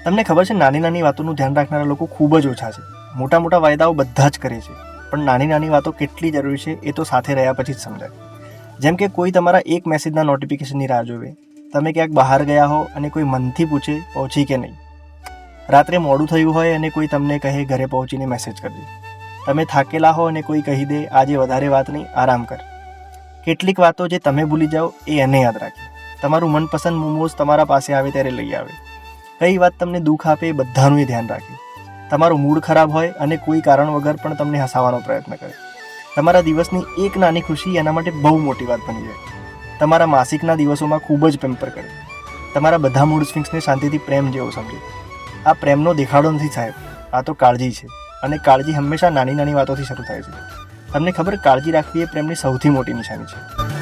તમને ખબર છે, નાની નાની વાતોનું ધ્યાન રાખનારા લોકો ખૂબ જ ઓછા છે. મોટા મોટા વાયદાઓ બધા જ કરે છે, પણ નાની નાની વાતો કેટલી જરૂરી છે એ તો સાથે રહ્યા પછી જ સમજાય. જેમ કે કોઈ તમારા એક મેસેજના નોટિફિકેશનની રાહ જોવે, તમે ક્યાંક બહાર ગયા હો અને કોઈ મનથી પૂછે પહોંચી કે નહીં, રાત્રે મોડું થયું હોય અને કોઈ તમને કહે ઘરે પહોંચીને મેસેજ કરજે, તમે થાકેલા હો અને કોઈ કહી દે આજે વધારે વાત નહીં, આરામ કર. કેટલીક વાતો જે તમે ભૂલી જાઓ એ એને યાદ રાખે. તમારું મનપસંદ મોમોઝ તમારા પાસે આવે ત્યારે લઈ આવે. કઈ વાત તમને દુઃખ આપે એ બધાનું એ ધ્યાન રાખે. તમારો મૂડ ખરાબ હોય અને કોઈ કારણ વગર પણ તમને હસાવવાનો પ્રયત્ન કરે. તમારા દિવસની એક નાની ખુશી એના માટે બહુ મોટી વાત બની જાય. તમારા માસિકના દિવસોમાં ખૂબ જ પેમ્પર કરે. તમારા બધા મૂડ સ્વિંગ્સને શાંતિથી પ્રેમ જેવો સમજે. આ પ્રેમનો દેખાડો નથી સાહેબ, આ તો કાળજી છે. અને કાળજી હંમેશા નાની નાની વાતોથી શરૂ થાય છે. તમને ખબર, કાળજી રાખવી એ પ્રેમની સૌથી મોટી નિશાની છે.